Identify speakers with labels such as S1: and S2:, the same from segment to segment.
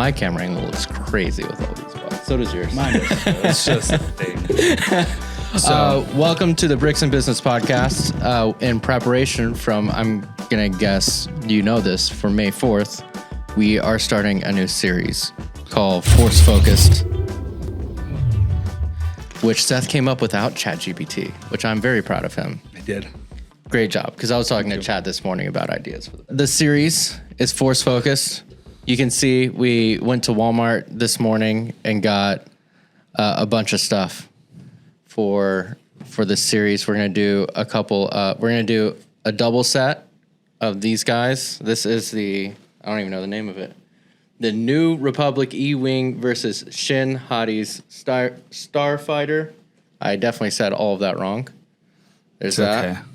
S1: my camera angle looks crazy with all these buttons. So does yours.
S2: Mine is. It's just a thing.
S1: So, welcome to the Bricks and Business Podcast. In preparation from, I'm going to guess you know this, for May 4th, we are starting a new series called Force Focused, which Seth came up without ChatGPT, which I'm very proud of him.
S2: I did.
S1: Great job, because I was talking to Chad this morning about ideas. The series is Force Focused. You can see we went to Walmart this morning and got a bunch of stuff for this series. We're gonna do a couple. We're gonna do a double set of these guys. This is I don't even know the name of it. The new Republic E-Wing versus Shin Hotties Starfighter. I definitely said all of that wrong. There's that.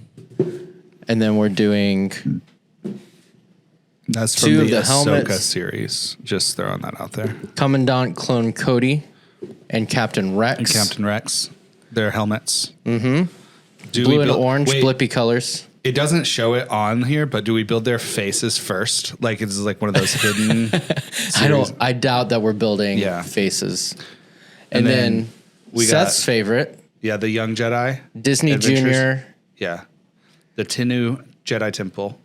S1: Okay. And then we're doing
S2: that's from the Ahsoka series. Just throwing that out there.
S1: Commandant Clone Cody and Captain Rex. Their helmets. Mm-hmm. Blue and orange, blippy colors.
S2: It doesn't show it on here, but do we build their faces first? Like it's like one of those hidden series?
S1: I doubt that we're building faces. And then we Seth's favorite.
S2: Yeah, the Young Jedi.
S1: Disney
S2: Adventures.
S1: Junior.
S2: Yeah. The Tinu Jedi Temple.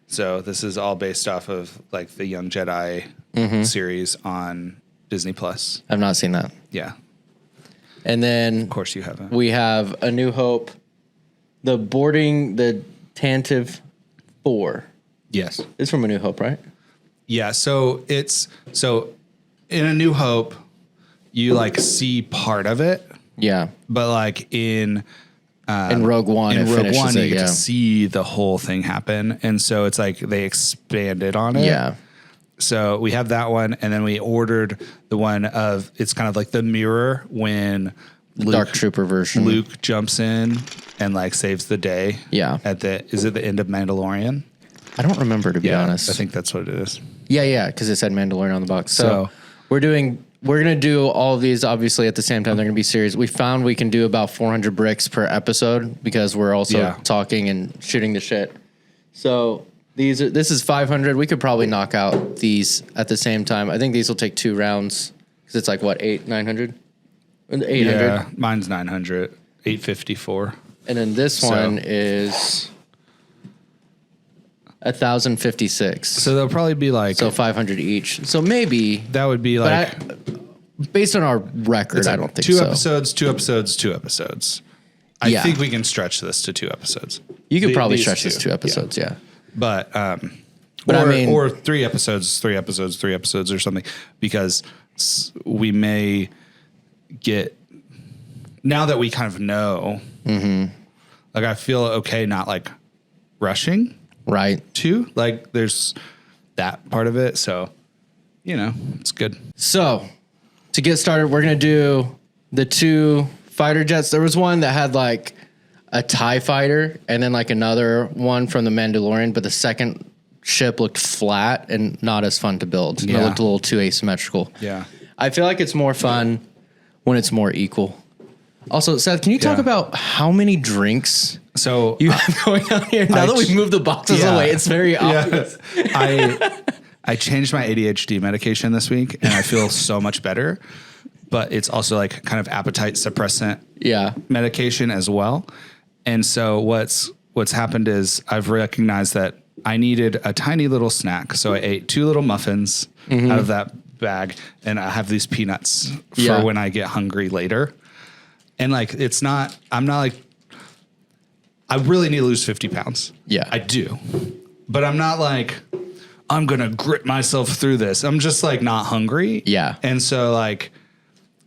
S2: So this is all based off of like the Young Jedi series on Disney Plus.
S1: I've not seen that.
S2: Yeah.
S1: And then
S2: of course you haven't.
S1: We have A New Hope, the Tantive IV.
S2: Yes.
S1: It's from A New Hope, right?
S2: Yeah, so in A New Hope, you like see part of it.
S1: Yeah.
S2: But like in
S1: Rogue One,
S2: you get to see the whole thing happen. And so it's like they expanded on it.
S1: Yeah.
S2: So we have that one, and then we ordered the one of, it's kind of like the mirror when
S1: Dark Trooper version.
S2: Luke jumps in and like saves the day.
S1: Yeah.
S2: Is it the end of Mandalorian?
S1: I don't remember, to be honest.
S2: I think that's what it is.
S1: Yeah, because it said Mandalorian on the box. So we're going to do all of these obviously at the same time. They're going to be series. We found we can do about 400 bricks per episode because we're also talking and shooting the shit. So this is 500. We could probably knock out these at the same time. I think these will take 2 rounds because it's like, what, 900? 800?
S2: Yeah, mine's 900. 854.
S1: And then this one is 1,056.
S2: So they'll probably be like...
S1: So 500 each. So maybe...
S2: That would be like...
S1: based on our record, I don't think
S2: two
S1: so.
S2: Two episodes. I think we can stretch this to 2 episodes.
S1: You could probably stretch this 2 episodes, yeah.
S2: But
S1: I mean...
S2: Or 3 episodes or something. Because we may get... Now that we kind of know, like I feel okay not like rushing.
S1: Right.
S2: Too. Like there's that part of it. So, it's good.
S1: So to get started, we're going to do the 2 fighter jets. There was one that had like a TIE fighter and then like another one from the Mandalorian, but the second ship looked flat and not as fun to build. Yeah. It looked a little too asymmetrical.
S2: Yeah.
S1: I feel like it's more fun when it's more equal. Also, Seth, can you talk about how many drinks you have going on here? Now that we've moved the boxes away, it's very obvious.
S2: I changed my ADHD medication this week, and I feel so much better. But it's also like kind of appetite suppressant medication as well. And so what's happened is I've recognized that I needed a tiny little snack. So I ate 2 little muffins out of that bag, and I have these peanuts for when I get hungry later. And like, I'm not like, I really need to lose 50 pounds. Yeah. I do. But I'm not like, I'm going to grit myself through this. I'm just like not hungry. Yeah. And so like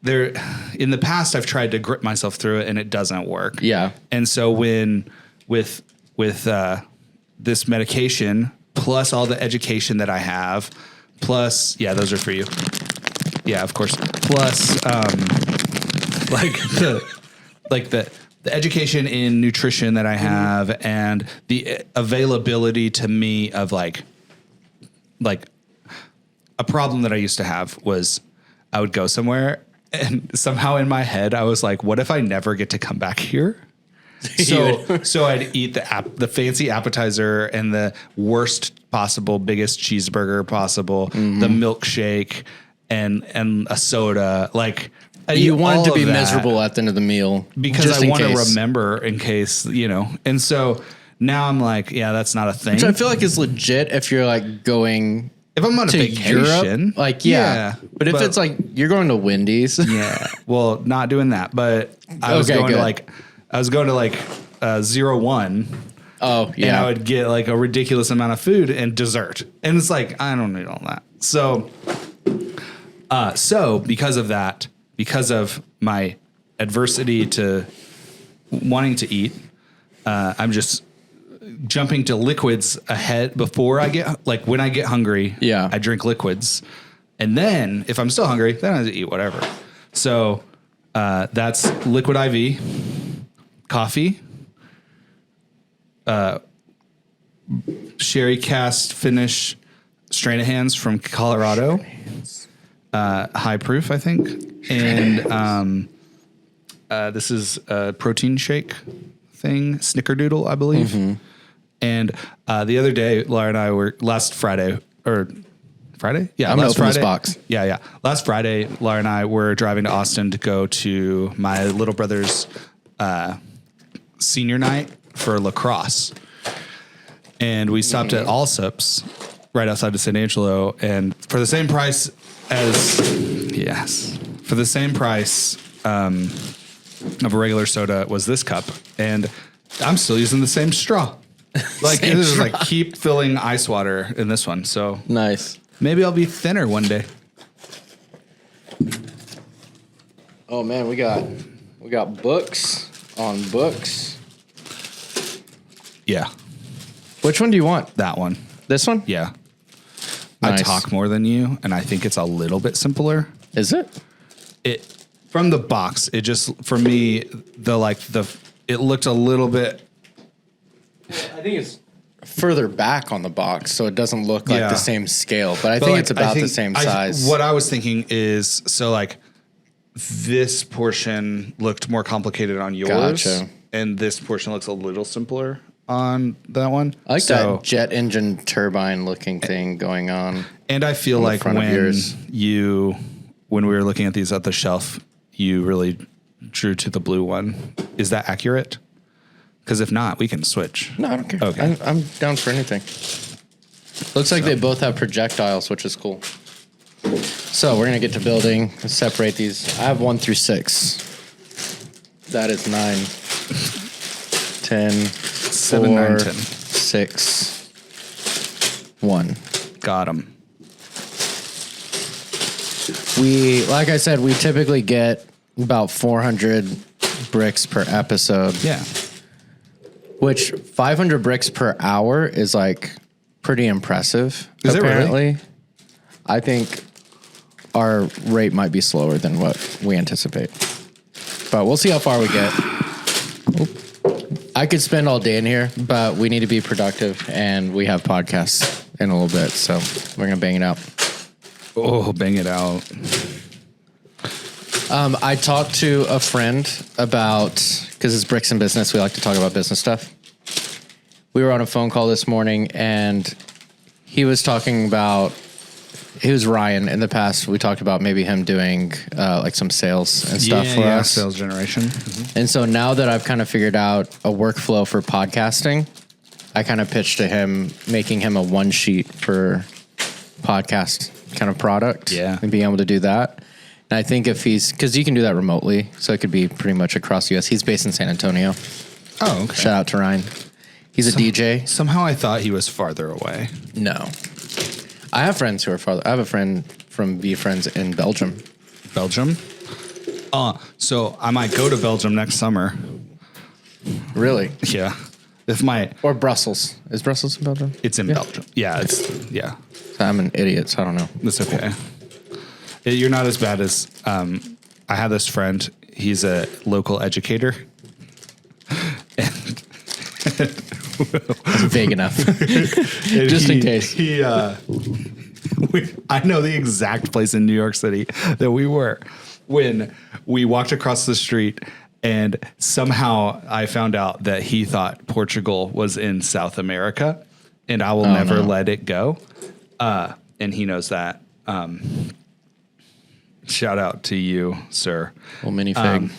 S2: in the past, I've tried to grit myself through it and it doesn't work. Yeah. And so with this medication, plus all the education that I have, plus, those are for you. Yeah, of course. Plus, the education in nutrition that I have and the availability to me of like a problem that I used to have was I would go somewhere and somehow in my head I was like, what if I never get to come back here? So I'd eat the fancy appetizer and the worst possible, biggest cheeseburger possible, the milkshake and a soda. Like
S1: you wanted to be miserable at the end of the meal
S2: because I want to remember in case, and so now I'm like, yeah, that's not a thing.
S1: Which I feel like is legit if you're like going.
S2: If I'm on a vacation,
S1: Europe, like, but if it's like you're going to Wendy's,
S2: well, not doing that. But I was going to like 01.
S1: Oh, yeah.
S2: And I would get like a ridiculous amount of food and dessert. And it's like, I don't need all that. So because of that, because of my adversity to wanting to eat, I'm just jumping to liquids ahead before I get, like when I get hungry, I drink liquids. And then if I'm still hungry, then I have to eat whatever. So that's liquid IV, coffee, sherry cast finish strain of hands from Colorado, high proof, I think. And this is a protein shake thing, Snickerdoodle, I believe. Mm-hmm. And the other day, Laura and I were last Friday. Yeah,
S1: I'm
S2: last
S1: Friday.
S2: This
S1: box.
S2: Yeah. Last Friday, Laura and I were driving to Austin to go to my little brother's senior night for lacrosse. And we stopped at Allsup's right outside of San Angelo, and for the same price of a regular soda was this cup, and I'm still using the same straw. Like it is like keep filling ice water in this one. So
S1: nice.
S2: Maybe I'll be thinner one day.
S1: Oh man, we got books on books.
S2: Yeah.
S1: Which one do you want?
S2: That one.
S1: This one?
S2: Yeah.
S1: Nice.
S2: I talk more than you, and I think it's a little bit simpler.
S1: Is it?
S2: It from the box, it just for me it looked a little bit.
S1: I think it's further back on the box, so it doesn't look like the same scale. But I think it's about the same size.
S2: What I was thinking is, so like this portion looked more complicated on yours, and this portion looks a little simpler on that one.
S1: I like that jet engine turbine looking thing going on.
S2: And I feel like when we were looking at these at the shelf, you really drew to the blue one. Is that accurate? Because if not, we can switch.
S1: No, I don't care.
S2: Okay.
S1: I'm down for anything. Looks like they both have projectiles, which is cool. So we're going to get to building, separate these. I have 1 through 6. That is 9, 10,
S2: 7,
S1: 4,
S2: 9, 10.
S1: 6, 1.
S2: Got them.
S1: Like I said, we typically get about 400 bricks per episode.
S2: Yeah.
S1: Which 500 bricks per hour is like pretty impressive.
S2: Is
S1: apparently.
S2: It really?
S1: I think our rate might be slower than what we anticipate. But we'll see how far we get. I could spend all day in here, but we need to be productive, and we have podcasts in a little bit, so we're going to bang it out.
S2: Oh, bang it out.
S1: I talked to a friend about, because it's Bricks and Business, we like to talk about business stuff. We were on a phone call this morning, and he was talking about, he was Ryan. In the past, we talked about maybe him doing like some sales and stuff for us.
S2: Sales generation. Mm-hmm.
S1: And so now that I've kind of figured out a workflow for podcasting, I kind of pitched to him, making him a one sheet for podcast kind of product.
S2: Yeah.
S1: And being able to do that. And I think if because you can do that remotely, so it could be pretty much across the U.S. He's based in San Antonio.
S2: Oh, okay.
S1: Shout out to Ryan. He's a DJ.
S2: Somehow I thought he was farther away.
S1: No. I have friends who are farther. I have a friend from VFriends in Belgium.
S2: Belgium? So I might go to Belgium next summer.
S1: Really?
S2: Yeah.
S1: Or Brussels. Is Brussels in Belgium?
S2: It's in Belgium. Yeah,
S1: I'm an idiot, so I don't know.
S2: That's okay. You're not as bad as I have this friend. He's a local educator. And
S1: it's vague enough. Just in case.
S2: I know the exact place in New York City that we were when we walked across the street And somehow I found out that he thought Portugal was in South America, and I will never let it go. And he knows that. Shout out to you, sir.
S1: Well, minifig.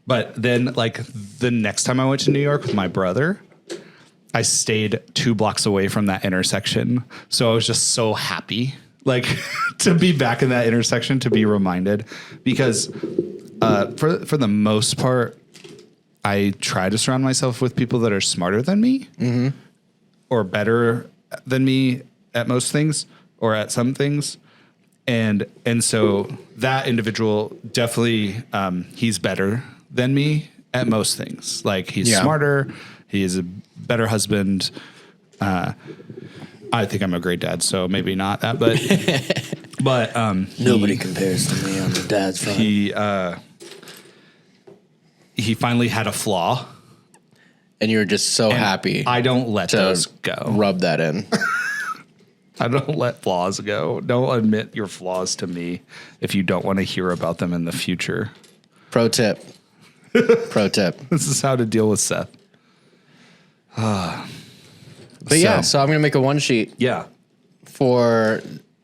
S2: But then, like, the next time I went to New York with my brother, I stayed 2 blocks away from that intersection. So I was just so happy, like, to be back in that intersection, to be reminded. Because for the most part, I try to surround myself with people that are smarter than me or better than me at most things or at some things. And so that individual definitely, he's better than me at most things. Like, he's smarter. He is a better husband. I think I'm a great dad, so maybe not that, but
S1: nobody compares to me on the dad's front.
S2: He finally had a flaw,
S1: and you were just so happy.
S2: I don't let those go.
S1: Rub that in.
S2: I don't let flaws go. Don't admit your flaws to me if you don't want to hear about them in the future.
S1: Pro tip.
S2: This is how to deal with Seth.
S1: But yeah, so I'm going to make a one sheet.
S2: Yeah.
S1: For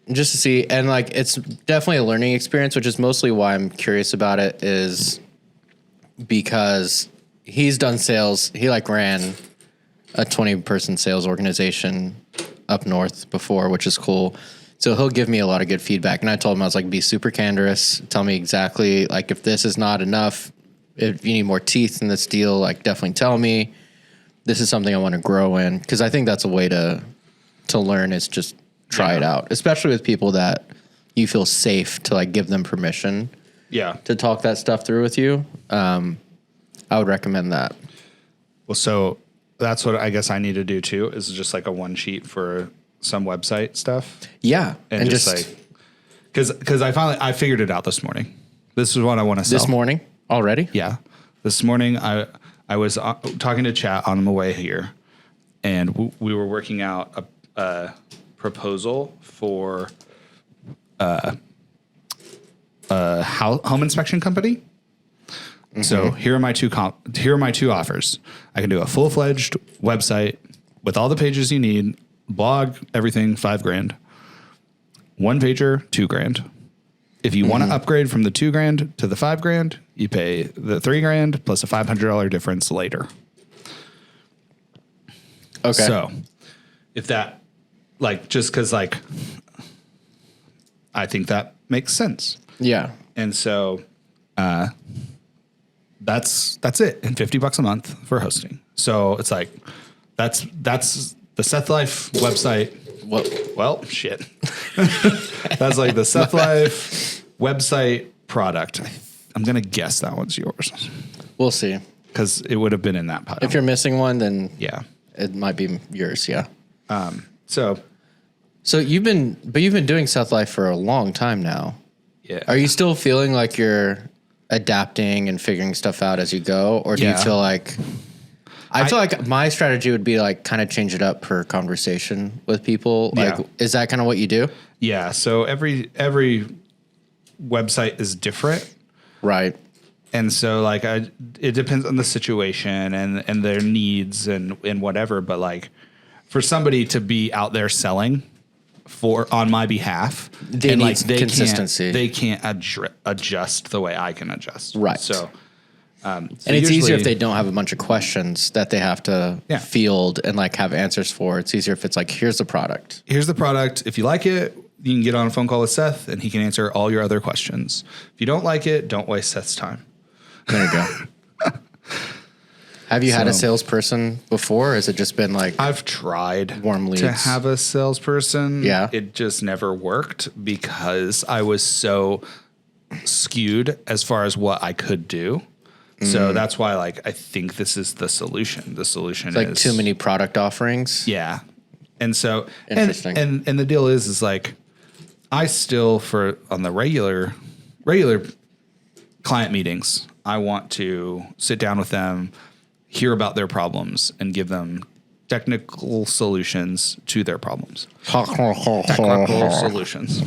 S1: just to see. And like, it's definitely a learning experience, which is mostly why I'm curious about it, is because he's done sales. He like ran a 20-person sales organization up north before, which is cool. So he'll give me a lot of good feedback. And I told him, I was like, be super candorous. Tell me exactly, like, if this is not enough, if you need more teeth in this deal, like, definitely tell me. This is something I want to grow in. Because I think that's a way to learn, is just try it out. Especially with people that you feel safe to, like, give them permission to talk that stuff through with you. I would recommend that.
S2: Well, so that's what I guess I need to do too, is just like a one sheet for some website stuff.
S1: Yeah.
S2: And just like, cause I figured it out this morning. This is what I want to sell.
S1: This morning already?
S2: Yeah. This morning I was talking to chat on the way here, and we were working out a proposal for a home inspection company. Mm-hmm. So here are my two offers. I can do a full-fledged website with all the pages you need, blog, everything, $5,000. One pager, $2,000. If you want to upgrade from the $2,000 to the $5,000, you pay the $3,000 plus a $500 difference later.
S1: Okay.
S2: So if that, like, just because, like, I think that makes sense.
S1: Yeah.
S2: And so that's it, and $50 a month for hosting. So it's like that's the Seth Life website. Well, shit. That's like the Seth Life website product. I'm gonna guess that one's yours.
S1: We'll see,
S2: because it would have been in that pile.
S1: If you're missing one, then
S2: yeah,
S1: it might be yours. Yeah.
S2: So
S1: you've been doing Seth Life for a long time now.
S2: Yeah.
S1: Are you still feeling like you're adapting and figuring stuff out as you go, or do you feel like? I feel like my strategy would be like kind of change it up per conversation with people. Like, is that kind of what you do?
S2: Yeah. So every website is different.
S1: Right.
S2: And so like it depends on the situation and their needs and whatever. But like for somebody to be out there selling on my behalf,
S1: they need consistency.
S2: They can't adjust the way I can adjust.
S1: Right.
S2: So
S1: and it's easier if they don't have a bunch of questions that they have to field and like have answers for. It's easier if it's like, here's the product.
S2: Here's the product. If you like it, you can get on a phone call with Seth and he can answer all your other questions. If you don't like it, don't waste Seth's time.
S1: There you go. Have you had a salesperson before? Or has it just been like
S2: I've tried
S1: warm leads
S2: to have a salesperson?
S1: Yeah.
S2: It just never worked because I was so skewed as far as what I could do. So that's why, like, I think this is the solution. The solution is
S1: like too many product offerings.
S2: Yeah. And so,
S1: interesting.
S2: And the deal is like, I still, on the regular client meetings, I want to sit down with them, hear about their problems, and give them technical solutions to their problems. Technical solutions.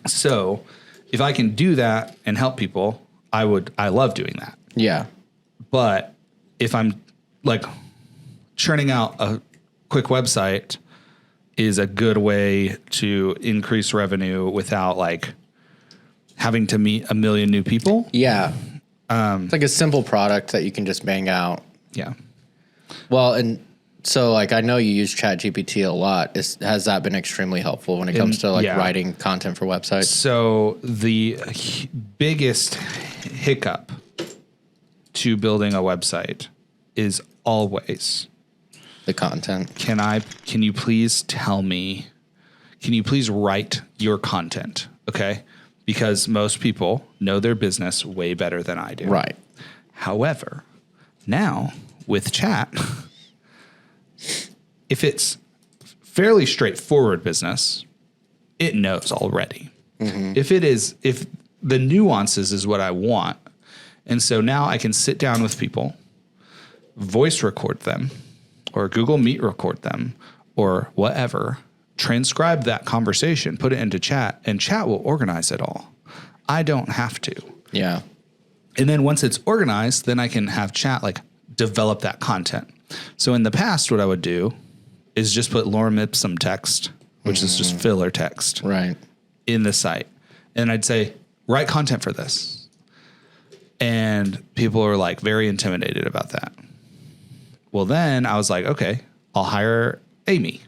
S2: So if I can do that and help people, I love doing that.
S1: Yeah.
S2: But if I'm like churning out a quick website is a good way to increase revenue without like having to meet a million new people.
S1: Yeah. It's like a simple product that you can just bang out.
S2: Yeah.
S1: Well, and so like I know you use ChatGPT a lot. Has that been extremely helpful when it comes to like writing content for websites?
S2: So the biggest hiccup to building a website is always
S1: the content.
S2: Can you please tell me, can you please write your content? Okay. Because most people know their business way better than I do.
S1: Right.
S2: However, now with chat, if it's fairly straightforward business, it knows already. Mm-hmm. If the nuances is what I want. And so now I can sit down with people, voice record them, or Google Meet record them, or whatever, transcribe that conversation, put it into chat, and chat will organize it all. I don't have to.
S1: Yeah.
S2: And then once it's organized, then I can have chat like develop that content. So in the past, what I would do is just put lorem ipsum text, which is just filler text,
S1: right,
S2: in the site. And I'd say, write content for this. And people are like very intimidated about that. Well, then I was like, okay, I'll hire Amy,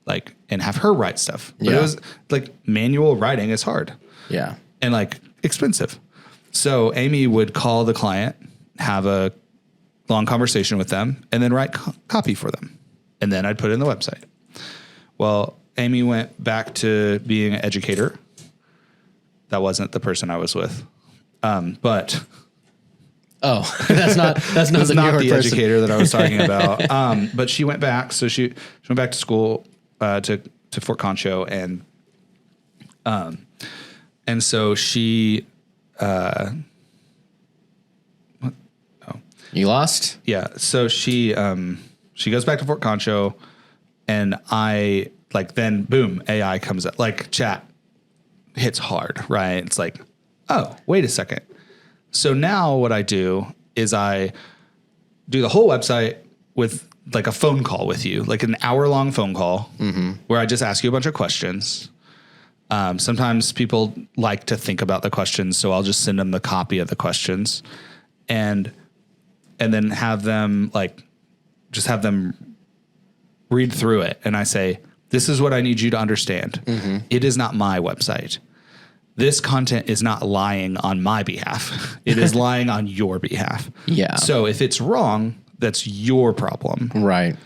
S2: like, and have her write stuff. But it was like manual writing is hard.
S1: Yeah.
S2: And like expensive. So Amy would call the client, have a long conversation with them, and then write copy for them. And then I'd put it in the website. Well, Amy went back to being an educator. That wasn't the person I was with. But
S1: that's not the
S2: educator that I was talking about. But she went back. So she went back to school, to Fort Concho, and so she,
S1: You lost?
S2: Yeah. So she goes back to Fort Concho, and I like, then boom, AI comes up, like chat hits hard, right? It's like, oh, wait a second. So now what I do is I do the whole website with like a phone call with you, like an hour-long phone call, where I just ask you a bunch of questions. Sometimes people like to think about the questions, so I'll just send them the copy of the questions, and then have them read through it. And I say, this is what I need you to understand. Mm-hmm. It is not my website. This content is not lying on my behalf. It is lying on your behalf.
S1: Yeah.
S2: So if it's wrong, that's your problem.
S1: Right.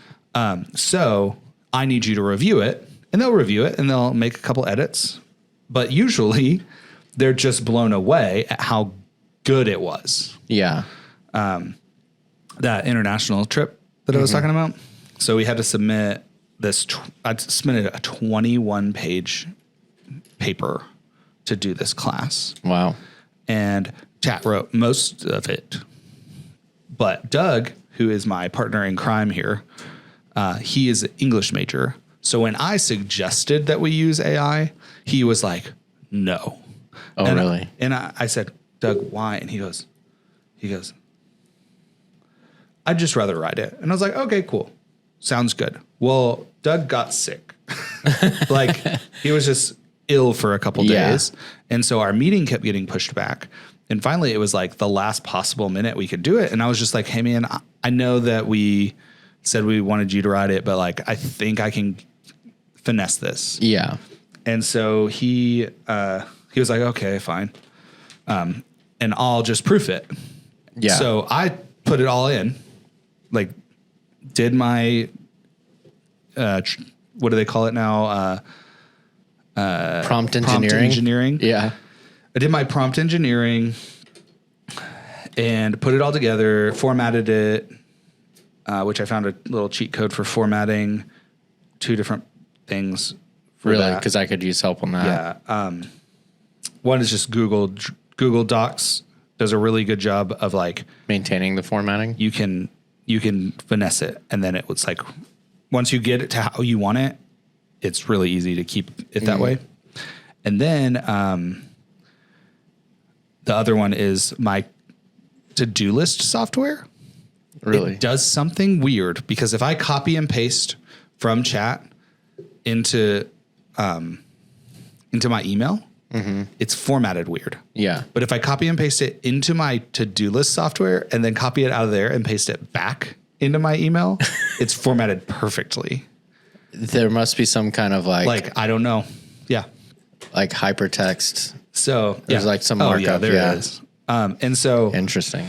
S2: So I need you to review it, and they'll review it and they'll make a couple edits. But usually they're just blown away at how good it was.
S1: Yeah.
S2: That international trip that I was talking about. So we had to submit this. I submitted a 21-page paper to do this class.
S1: Wow.
S2: And chat wrote most of it. But Doug, who is my partner in crime here, he is an English major. So when I suggested that we use AI, he was like, no.
S1: Oh,
S2: and
S1: really?
S2: I said, Doug, why? And he goes, I'd just rather write it. And I was like, okay, cool. Sounds good. Well, Doug got sick. Like, he was just ill for a couple days. And so our meeting kept getting pushed back. And finally, it was like the last possible minute we could do it. And I was just like, hey, man, I know that we said we wanted you to write it, but like, I think I can finesse this.
S1: Yeah.
S2: And so he was like, okay, fine. And I'll just proof it.
S1: Yeah.
S2: So I put it all in, like did my, what do they call it now?
S1: Prompt engineering. Yeah.
S2: I did my prompt engineering and put it all together, formatted it, which I found a little cheat code for formatting 2 different things.
S1: Really? Because I could use help on that.
S2: Yeah. One is just Google Docs does a really good job of like
S1: maintaining the formatting.
S2: You can finesse it, and then it was like once you get it to how you want it, it's really easy to keep it that way. And then The other one is my to-do list software.
S1: Really?
S2: It does something weird because if I copy and paste from chat into my email, it's formatted weird.
S1: Yeah.
S2: But if I copy and paste it into my to-do list software and then copy it out of there and paste it back into my email, it's formatted perfectly.
S1: There must be some kind of like
S2: I don't know. Yeah.
S1: Like hypertext.
S2: So
S1: there's like some markup.
S2: Yeah, there is. And so
S1: interesting.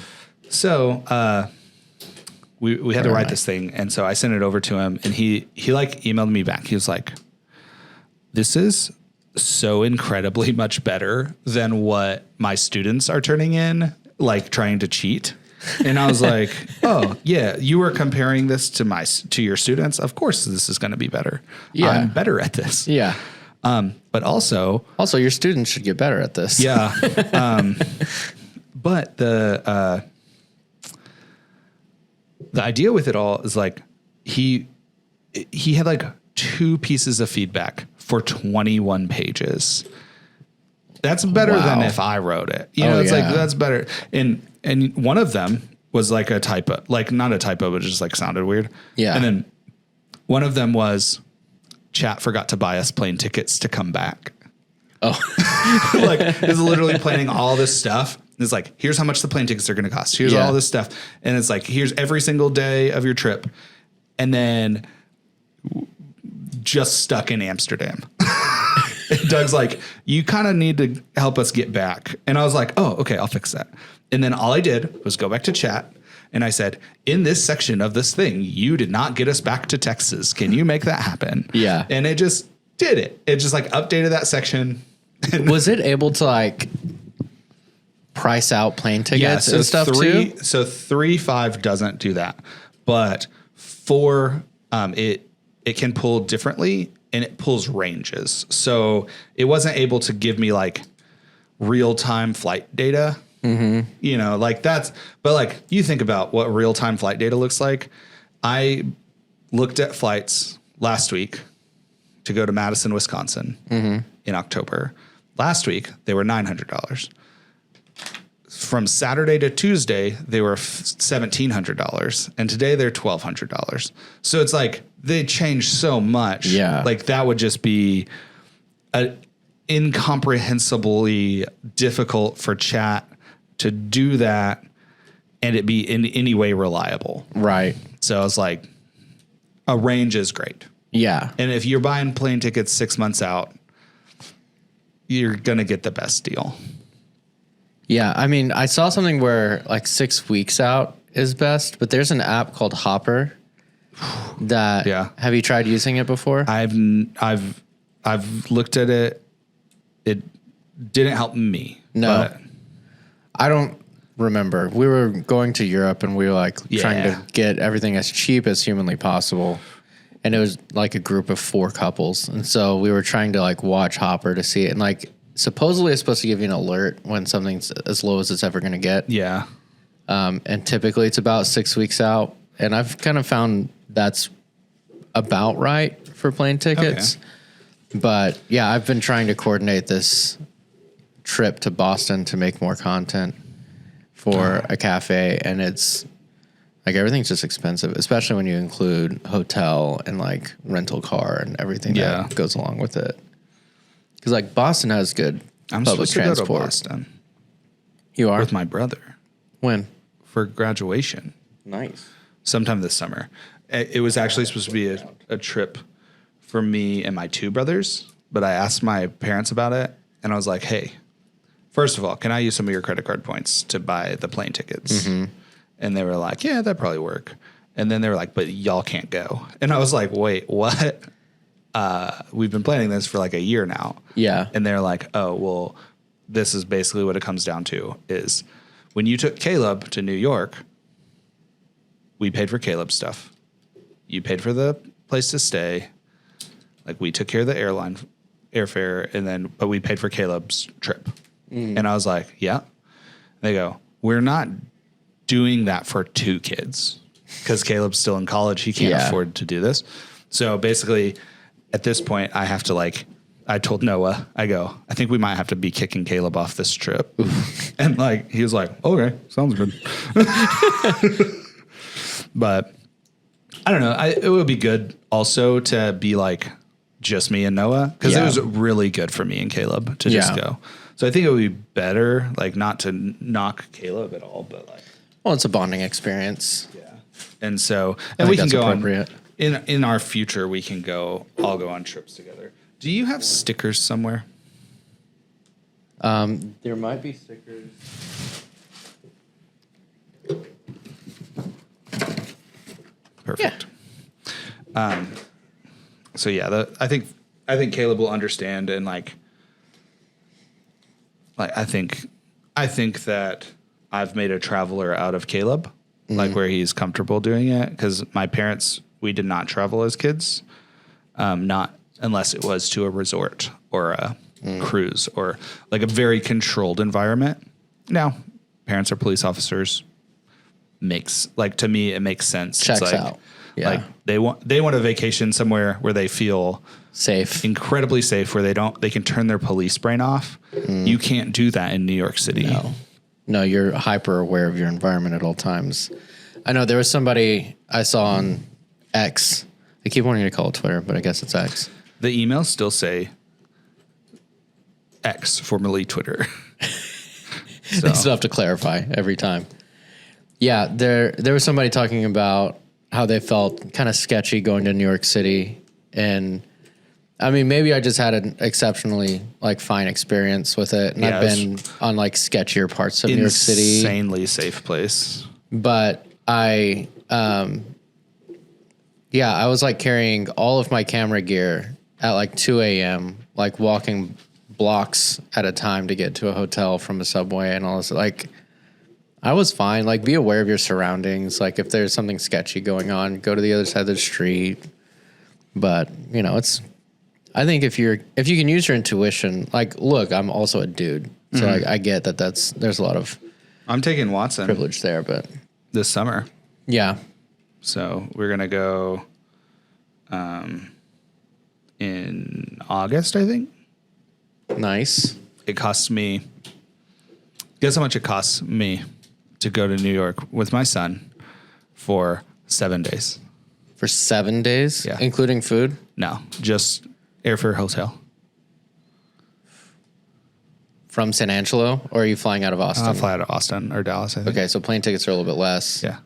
S2: So we had to write this thing, and so I sent it over to him, and he like emailed me back. He was like, "This is so incredibly much better than what my students are turning in, like trying to cheat." And I was like, "Oh yeah, you were comparing this to your students. Of course, this is going to be better.
S1: Yeah.
S2: I'm better at this.
S1: Yeah.
S2: But also
S1: your students should get better at this.
S2: Yeah. But the idea with it all is like he had like 2 pieces of feedback for 21 pages. That's better than if I wrote it. You know, it's like that's better. And one of them was like a typo, like not a typo, but just like sounded weird.
S1: Yeah.
S2: And then one of them was chat forgot to buy us plane tickets to come back.
S1: Oh,
S2: like it's literally planning all this stuff. It's like, here's how much the plane tickets are going to cost. Here's all this stuff. And it's like, here's every single day of your trip. And then just stuck in Amsterdam. And Doug's like, you kind of need to help us get back. And I was like, oh, okay, I'll fix that. And then all I did was go back to chat. And I said, in this section of this thing, you did not get us back to Texas. Can you make that happen?
S1: Yeah.
S2: And it just did it. It just like updated that section.
S1: Was it able to like price out plane tickets and stuff too?
S2: So 3.5 doesn't do that, but 4, it can pull differently and it pulls ranges. So it wasn't able to give me like real time flight data. You know, like but like you think about what real time flight data looks like. I looked at flights last week to go to Madison, Wisconsin in October. Last week, they were $900. From Saturday to Tuesday, they were $1,700. And today they're $1,200. So it's like they changed so much.
S1: Yeah.
S2: Like that would just be incomprehensibly difficult for chat to do that and it be in any way reliable.
S1: Right.
S2: So I was like, a range is great.
S1: Yeah.
S2: And if you're buying plane tickets 6 months out, you're going to get the best deal.
S1: Yeah. I mean, I saw something where like 6 weeks out is best, but there's an app called Hopper that, have you tried using it before?
S2: I've looked at it. It didn't help me.
S1: No. But I don't remember. We were going to Europe and we were like trying to get everything as cheap as humanly possible. And it was like a group of 4 couples. And so we were trying to like watch Hopper to see it. And like supposedly it's supposed to give you an alert when something's as low as it's ever going to get.
S2: Yeah.
S1: And typically it's about 6 weeks out. And I've kind of found that's about right for plane tickets. Okay. But yeah, I've been trying to coordinate this trip to Boston to make more content for a cafe, and it's like everything's just expensive, especially when you include hotel and like rental car and everything that goes along with it. Because like Boston has good public transport.
S2: To go to Boston.
S1: You are?
S2: With my brother.
S1: When?
S2: For graduation.
S1: Nice.
S2: Sometime this summer. It was actually supposed to be a trip for me and my 2 brothers, but I asked my parents about it, and I was like, hey, first of all, can I use some of your credit card points to buy the plane tickets? And they were like, yeah, that'd probably work. And then they were like, but y'all can't go. And I was like, wait, what? We've been planning this for like a year now.
S1: Yeah.
S2: And they're like, oh, well, this is basically what it comes down to is when you took Caleb to New York, we paid for Caleb's stuff. You paid for the place to stay. Like we took care of the airfare, but we paid for Caleb's trip. And I was like, yeah. They go, we're not doing that for 2 kids because Caleb's still in college. He can't afford to do this. So basically at this point I have to I told Noah, I think we might have to be kicking Caleb off this trip. And like, he was like, okay, sounds good. But I don't know. It would be good also to be like just me and Noah, because it was really good for me and Caleb to just go. So I think it would be better, like, not to knock Caleb at all, but like,
S1: well, it's a bonding experience.
S2: Yeah. And so, and we can go
S1: appropriate.
S2: In our future, we can all go on trips together. Do you have stickers somewhere?
S1: There might be stickers.
S2: Perfect. Yeah. So yeah, I think Caleb will understand, and like I think that I've made a traveler out of Caleb, like where he's comfortable doing it, because my parents, we did not travel as kids, not unless it was to a resort or a cruise or like a very controlled environment. Now, parents are police officers. To me, it makes sense.
S1: Checks
S2: it's like,
S1: out. Yeah.
S2: Like they want a vacation somewhere where they feel
S1: safe,
S2: incredibly safe, where they can turn their police brain off. You can't do that in New York City.
S1: No, you're hyper aware of your environment at all times. I know there was somebody I saw on X. I keep wanting to call it Twitter, but I guess it's X.
S2: The emails still say X, formerly Twitter.
S1: So. They still have to clarify every time. Yeah, there was somebody talking about how they felt kind of sketchy going to New York City. And I mean, maybe I just had an exceptionally like fine experience with it. And I've been on like sketchier parts of New York City.
S2: Insanely safe place.
S1: But I was like carrying all of my camera gear at like 2 a.m., like walking blocks at a time to get to a hotel from a subway and all this. Like, I was fine. Like, be aware of your surroundings. Like, if there's something sketchy going on, go to the other side of the street. But, you know, I think if you can use your intuition, like, look, I'm also a dude. So I get that there's a lot of
S2: I'm taking Watson
S1: privilege there, but
S2: this summer.
S1: Yeah.
S2: So we're going to go in August, I think.
S1: Nice.
S2: It costs me, guess how much it costs me to go to New York with my son for 7 days.
S1: For 7 days?
S2: Yeah.
S1: Including food?
S2: No, just airfare, hotel.
S1: From San Angelo, or are you flying out of Austin?
S2: I'll fly out of Austin or Dallas, I think.
S1: Okay, so plane tickets are a little bit less.
S2: Yeah.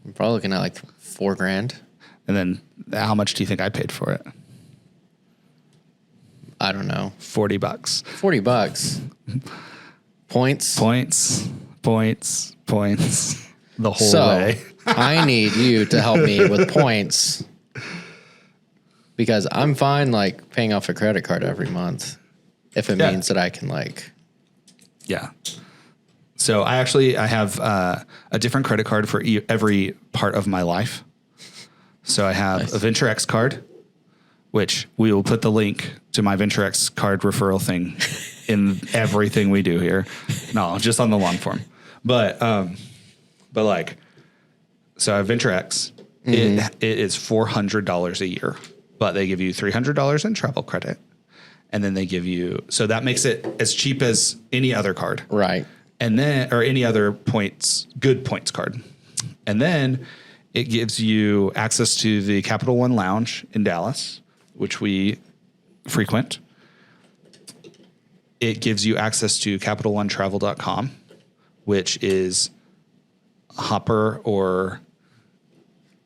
S1: I'm probably looking at like $4,000.
S2: And then how much do you think I paid for it?
S1: I don't know.
S2: $40.
S1: $40. Points.
S2: The whole way.
S1: I need you to help me with points, because I'm fine like paying off a credit card every month if it means that I can like.
S2: Yeah. So I have a different credit card for every part of my life. So I have a VentureX card, which we will put the link to my VentureX card referral thing in everything we do here. No, just on the long form. But like, so I have VentureX. It is $400 a year, but they give you $300 in travel credit. And then they give you, so that makes it as cheap as any other card.
S1: Right.
S2: And then, or any other good points card. And then it gives you access to the Capital One Lounge in Dallas, which we frequent. It gives you access to CapitalOneTravel.com, which is Hopper or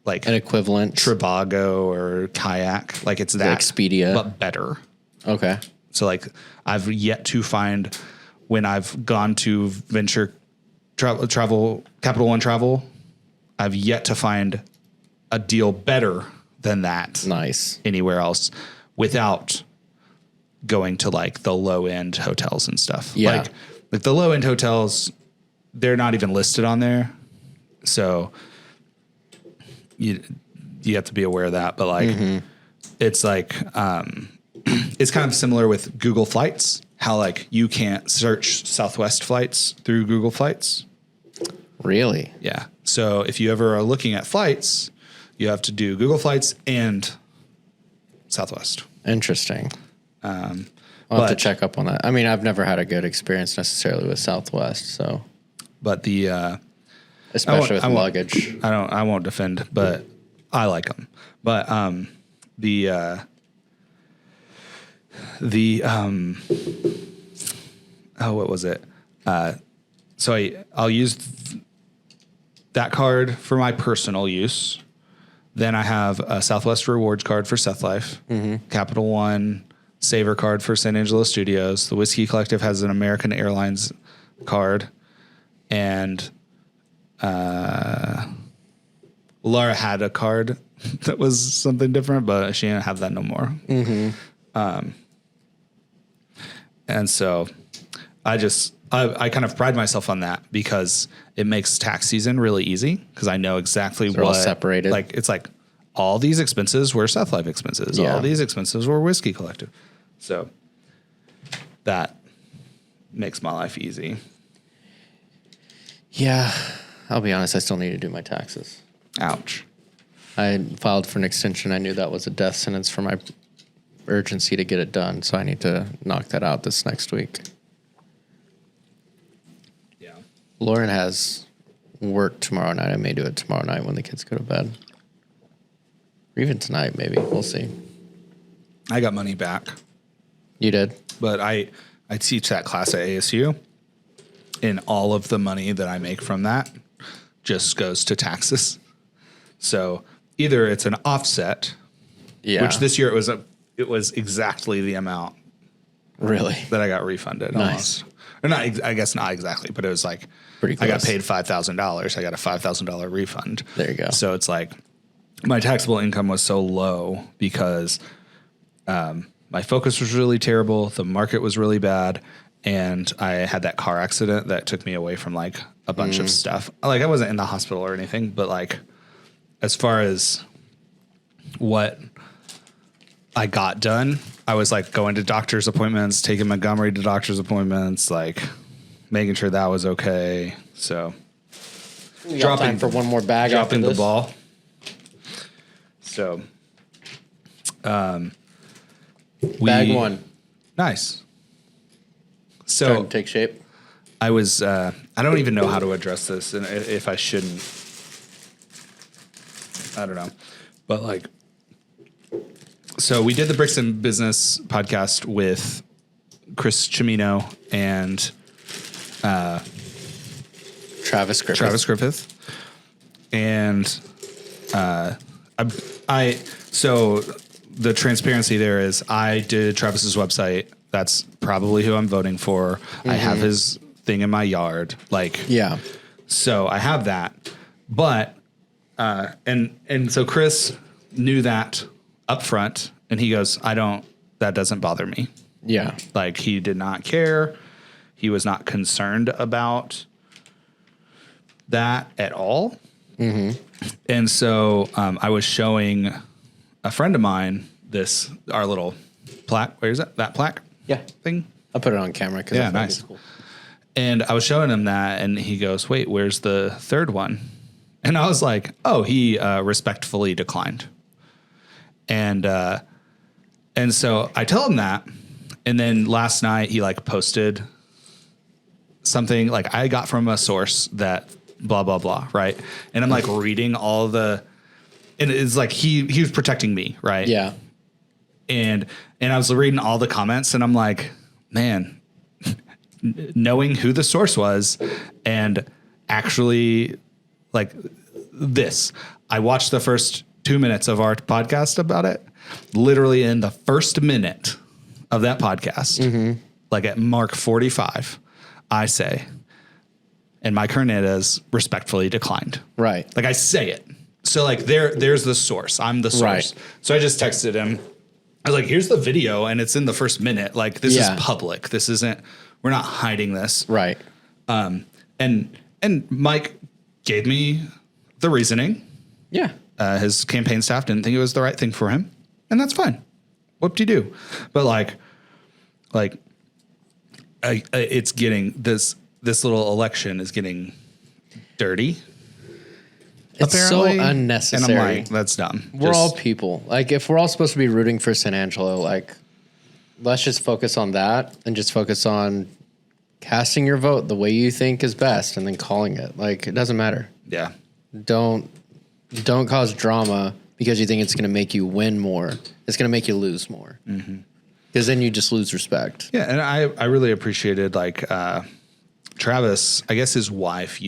S2: like
S1: an equivalent
S2: Trivago or Kayak. Like it's that
S1: Expedia,
S2: but better.
S1: Okay.
S2: So like I've yet to find, when I've gone to Capital One Travel, I've yet to find a deal better than that.
S1: Nice.
S2: Anywhere else without going to like the low end hotels and stuff.
S1: Yeah.
S2: Like the low end hotels, they're not even listed on there. So you have to be aware of that. But like, it's like, it's kind of similar with Google Flights, how like you can't search Southwest flights through Google Flights.
S1: Really?
S2: Yeah. So if you ever are looking at flights, you have to do Google Flights and Southwest.
S1: Interesting. I'll have to check up on that. I mean, I've never had a good experience necessarily with Southwest, so.
S2: But the
S1: especially with luggage.
S2: I won't defend, but I like them. But what was it? So I'll use that card for my personal use. Then I have a Southwest Rewards card for Seth Life, Capital One Saver card for San Angelo Studios. The Whiskey Collective has an American Airlines card, and Laura had a card that was something different, but she didn't have that no more. And so I kind of pride myself on that because it makes tax season really easy because I know exactly
S1: They're all separated.
S2: Like it's like all these expenses were Seth Life expenses.
S1: Yeah.
S2: All these expenses were Whiskey Collective. So that makes my life easy.
S1: Yeah. I'll be honest, I still need to do my taxes.
S2: Ouch.
S1: I filed for an extension. I knew that was a death sentence for my urgency to get it done, so I need to knock that out this next week.
S2: Yeah.
S1: Lauren has work tomorrow night. I may do it tomorrow night when the kids go to bed. Or even tonight, maybe. We'll see.
S2: I got money back.
S1: You did?
S2: But I teach that class at ASU, and all of the money that I make from that just goes to taxes. So either it's an offset, which this year it was exactly the amount
S1: really
S2: that I got refunded.
S1: Nice.
S2: Almost. Or not, I guess not exactly, but it was like
S1: pretty close.
S2: I got paid $5,000. I got a $5,000 refund.
S1: There you go.
S2: So it's like my taxable income was so low because my focus was really terrible. The market was really bad. And I had that car accident that took me away from like a bunch of stuff. Like I wasn't in the hospital or anything, but like as far as what I got done, I was like going to doctor's appointments, taking Montgomery to doctor's appointments, like making sure that was okay. So
S1: dropping for one more bag, dropping
S2: the ball. So
S1: bag one.
S2: Nice. So
S1: starting to take shape.
S2: I was I don't even know how to address this, and if I shouldn't, I don't know. But like, so we did the Bricks and Business podcast with Chris Cimino and
S1: Travis
S2: Griffith. And so the transparency there is I did Travis's website. That's probably who I'm voting for. I have his thing in my yard. Like,
S1: yeah.
S2: So I have that. But, and so Chris knew that up front and he goes, that doesn't bother me.
S1: Yeah.
S2: Like he did not care. He was not concerned about that at all. Mm-hmm. And so, I was showing a friend of mine our little plaque. Where is that? That plaque?
S1: Yeah.
S2: Thing.
S1: I'll put it on camera.
S2: Yeah, nice. Cool. And I was showing him that, and he goes, "Wait, where's the third one?" And I was like, "Oh, he respectfully declined." And so I tell him that, and then last night he like posted something like I got from a source that blah blah blah, right? And I'm like reading all and it's like he was protecting me, right?
S1: Yeah.
S2: And I was reading all the comments, and I'm like, man, knowing who the source was, and actually, like this, I watched the first 2 minutes of our podcast about it. Literally, in the first minute of that podcast, like at mark 45, I say, and Mike Hernandez respectfully declined.
S1: Right.
S2: Like I say it. So like there's the source. I'm the source. Right. So I just texted him. I was like, here's the video, and it's in the first minute. Like, this is public. This isn't, we're not hiding this.
S1: Right.
S2: And Mike gave me the reasoning.
S1: Yeah.
S2: His campaign staff didn't think it was the right thing for him, and that's fine. Whoop-de-doo. But it's getting, this little election is getting dirty.
S1: It's
S2: apparently.
S1: so unnecessary.
S2: And I'm like, that's dumb.
S1: We're all people. Like, if we're all supposed to be rooting for San Angelo, like, let's just focus on that and just focus on casting your vote the way you think is best and then calling it. Like, it doesn't matter.
S2: Yeah.
S1: Don't cause drama because you think it's going to make you win more. It's going to make you lose more. Because then you just lose respect.
S2: Yeah, and I really appreciated, like, Travis, I guess his wife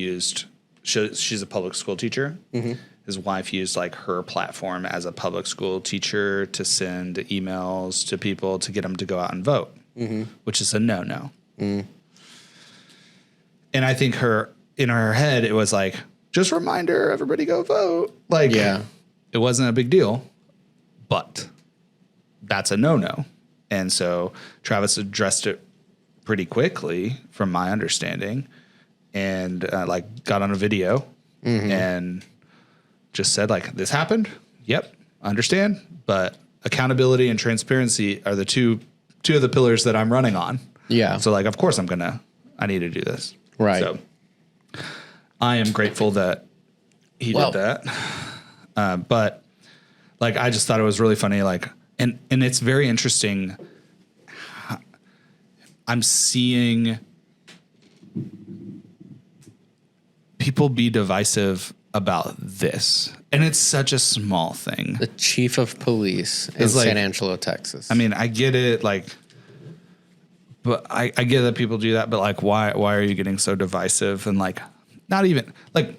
S2: she's a public school teacher. His wife used, like, her platform as a public school teacher to send emails to people to get them to go out and vote, which is a no-no. And I think in her head, it was like, just reminder, everybody go vote. Like, it wasn't a big deal, but that's a no-no. And so Travis addressed it pretty quickly, from my understanding, and like got on a video and just said, like, this happened. Yep, understand. But accountability and transparency are the two of the pillars that I'm running on.
S1: Yeah.
S2: So, like, of course I need to do this.
S1: Right.
S2: So I am grateful that he did that. But, like, I just thought it was really funny. Like, and it's very interesting. I'm seeing people be divisive about this. And it's such a small thing.
S1: The chief of police in San Angelo, Texas.
S2: I mean, I get it. Like, but I get that people do that. But, like, why are you getting so divisive? And, like, not even, like,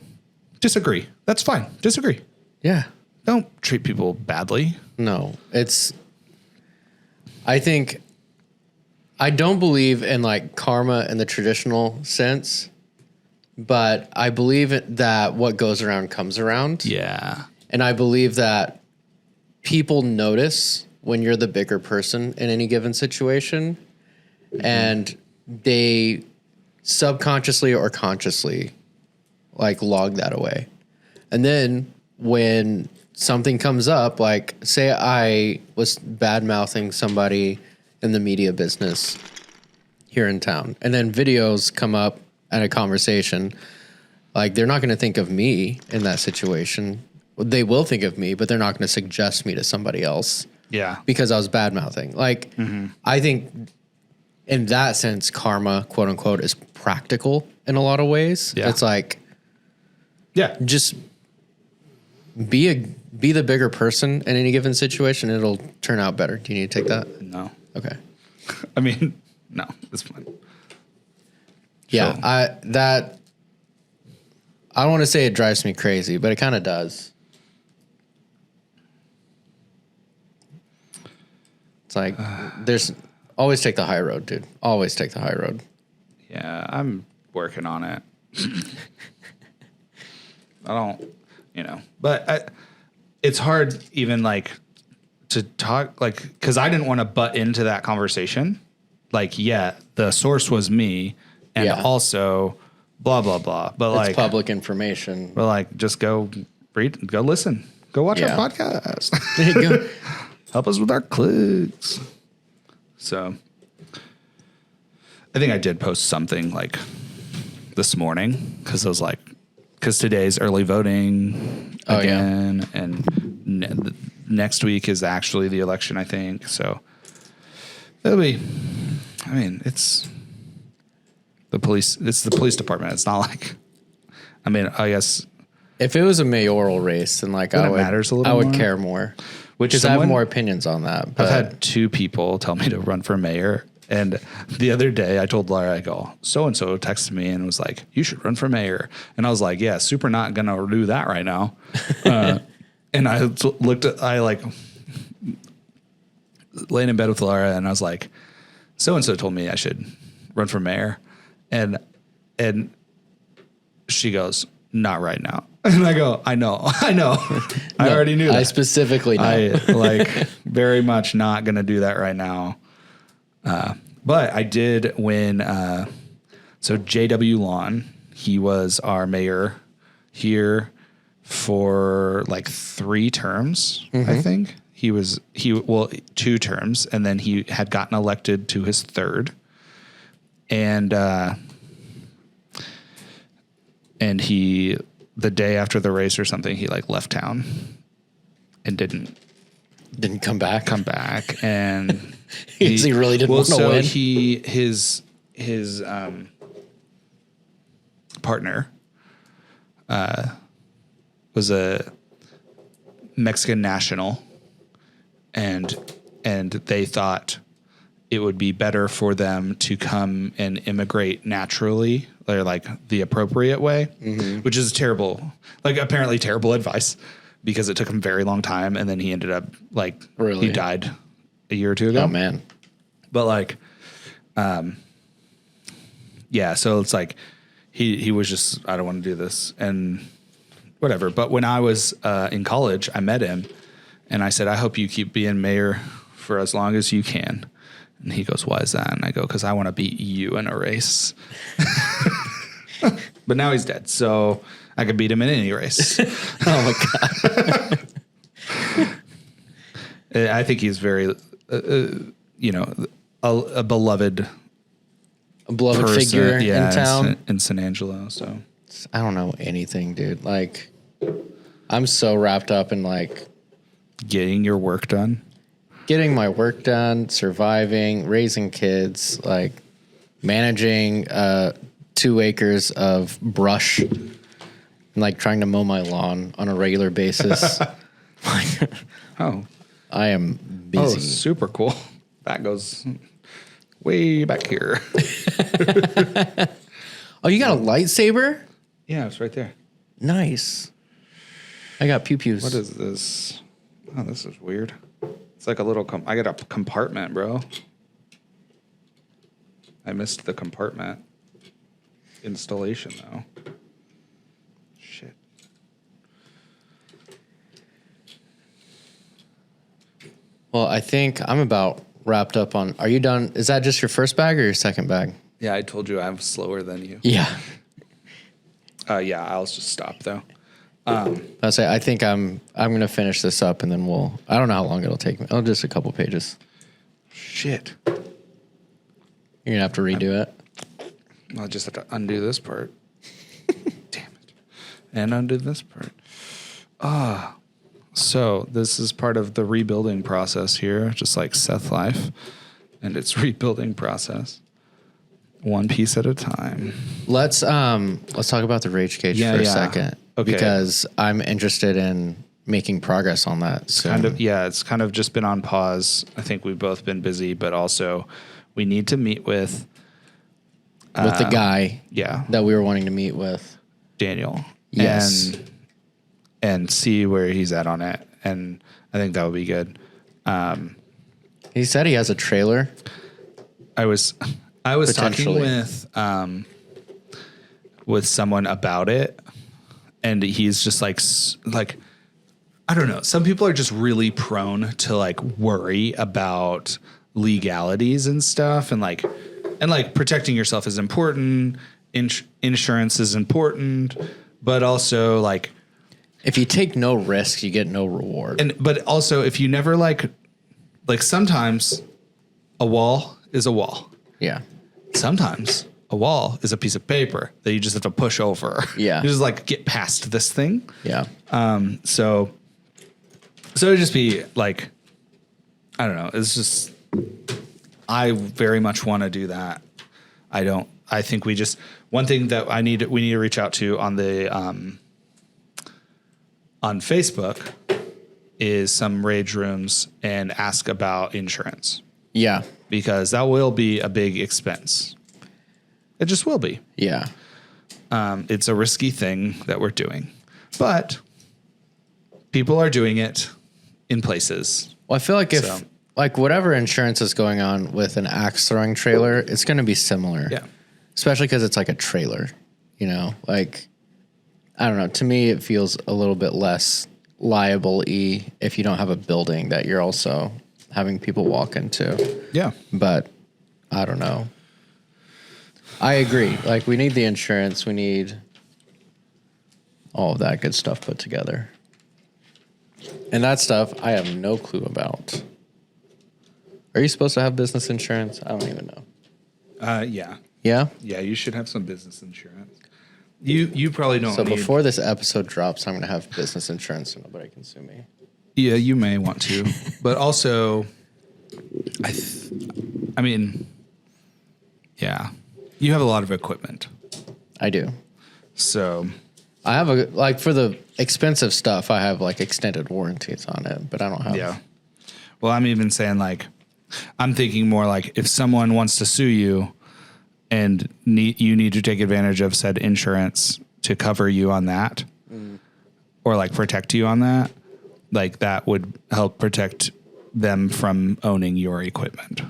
S2: disagree. That's fine. Disagree.
S1: Yeah.
S2: Don't treat people badly.
S1: No, I don't believe in, like, karma in the traditional sense, but I believe that what goes around comes around.
S2: Yeah.
S1: And I believe that people notice when you're the bigger person in any given situation, and they subconsciously or consciously, like, log that away. And then when something comes up, like, say I was bad-mouthing somebody in the media business here in town, and then videos come up at a conversation, like, they're not going to think of me in that situation. They will think of me, but they're not going to suggest me to somebody else.
S2: Yeah.
S1: Because I was bad-mouthing. Like, I think in that sense, karma, quote unquote, is practical in a lot of ways.
S2: Yeah.
S1: It's like, just be the bigger person in any given situation. It'll turn out better. Do you need to take that?
S2: No.
S1: Okay.
S2: I mean, no, it's fine.
S1: Yeah.
S2: So.
S1: I don't want to say it drives me crazy, but it kind of does. It's like, there's always take the high road, dude. Always take the high road.
S2: Yeah, I'm working on it. I don't, but it's hard even, like, to talk, like, because I didn't want to butt into that conversation. Like, the source was me, and also blah, blah, blah. But,
S1: it's
S2: like,
S1: public information.
S2: But, like, just go read, go listen, go watch our podcast.
S1: Go.
S2: Help us with our clicks. So I think I did post something, like, this morning, because today's early voting again, and next week is actually the election, I think. So it'll be, I mean, it's the police department. It's not like, I mean, I guess
S1: if it was a mayoral race, then, like, I would care more. Because I have more opinions on that. But
S2: I've had two people tell me to run for mayor. And the other day I told Laura, I go, so-and-so texted me and was like, you should run for mayor. And I was like, yeah, super not going to do that right now. And I laying in bed with Laura, and I was like, so-and-so told me I should run for mayor. And she goes, not right now. And I go, I know. I already knew that.
S1: I specifically know.
S2: I very much not going to do that right now. But I did win. So J.W. Lawn, he was our mayor here for, like, 3 terms, I think. He 2 terms, and then he had gotten elected to his 3rd. And he the day after the race or something, he like left town and didn't
S1: come back.
S2: And
S1: he really didn't want to win.
S2: His partner was a Mexican national, and they thought it would be better for them to come and immigrate naturally, or like the appropriate way, which is apparently terrible advice, because it took him a very long time, and then he ended up he died a year or two ago.
S1: Oh man.
S2: But so it's like he was just, I don't want to do this and whatever. But when I was in college, I met him and I said, I hope you keep being mayor for as long as you can. And he goes, why is that? And I go, because I want to beat you in a race. But now he's dead, so I could beat him in any race.
S1: Oh my God.
S2: I think he's very, a beloved person,
S1: figure in town.
S2: In San Angelo. So
S1: I don't know anything, dude. Like, I'm so wrapped up in
S2: getting your work done.
S1: Getting my work done, surviving, raising kids, like managing 2 acres of brush, and like trying to mow my lawn on a regular basis.
S2: Oh,
S1: I am busy.
S2: Oh, super cool. That goes way back here.
S1: Oh, you got a lightsaber?
S2: Yeah, it's right there.
S1: Nice. I got pew-pews.
S2: What is this? Oh, this is weird. It's like a little, I got a compartment, bro. I missed the compartment installation, though. Shit.
S1: Well, I think I'm about wrapped up on, are you done? Is that just your first bag or your second bag?
S2: Yeah, I told you I'm slower than you.
S1: Yeah.
S2: Yeah, I'll just stop, though.
S1: I say I think I'm going to finish this up and then I don't know how long it'll take me. Oh, just a couple pages.
S2: Shit.
S1: You're going to have to redo it.
S2: I'll just have to undo this part. Damn it. And undo this part. So this is part of the rebuilding process here, just like Seth life and its rebuilding process. One piece at a time.
S1: Let's talk about the rage cage for a second.
S2: Okay.
S1: Because I'm interested in making progress on that. So
S2: It's kind of just been on pause. I think we've both been busy, but also we need to meet with
S1: the guy that we were wanting to meet with.
S2: Daniel.
S1: Yes.
S2: And see where he's at on it. And I think that would be good.
S1: He said he has a trailer.
S2: I was talking with someone about it, and he's just like I don't know. Some people are just really prone to like worry about legalities and stuff, and protecting yourself is important. Insurance is important, but also like
S1: if you take no risks, you get no reward.
S2: But also if you never like sometimes a wall is a wall.
S1: Yeah. Sometimes
S2: a wall is a piece of paper that you just have to push over.
S1: Yeah.
S2: You just get past this thing.
S1: Yeah.
S2: So it'd just be like, I don't know. It's just, I very much want to do that. I think one thing that we need to reach out to on the, on Facebook is some rage rooms and ask about insurance.
S1: Yeah.
S2: Because that will be a big expense. It just will be.
S1: Yeah.
S2: It's a risky thing that we're doing, but people are doing it in places.
S1: Well, I feel like if whatever insurance is going on with an axe throwing trailer, it's going to be similar.
S2: Yeah.
S1: Especially because it's like a trailer, I don't know. To me, it feels a little bit less liable-y if you don't have a building that you're also having people walk into.
S2: Yeah.
S1: But I don't know. I agree. We need the insurance. We need all of that good stuff put together. And that stuff I have no clue about. Are you supposed to have business insurance? I don't even know.
S2: Yeah.
S1: Yeah?
S2: Yeah, you should have some business insurance. You probably don't.
S1: So before this episode drops, I'm going to have business insurance so nobody can sue me.
S2: Yeah, you may want to, but also, I mean, yeah, you have a lot of equipment.
S1: I do.
S2: So
S1: I have for the expensive stuff, I have like extended warranties on it, but I don't have.
S2: Yeah. Well, I'm even saying like, I'm thinking more like if someone wants to sue you and you need to take advantage of said insurance to cover you on that or like protect you on that, like that would help protect them from owning your equipment.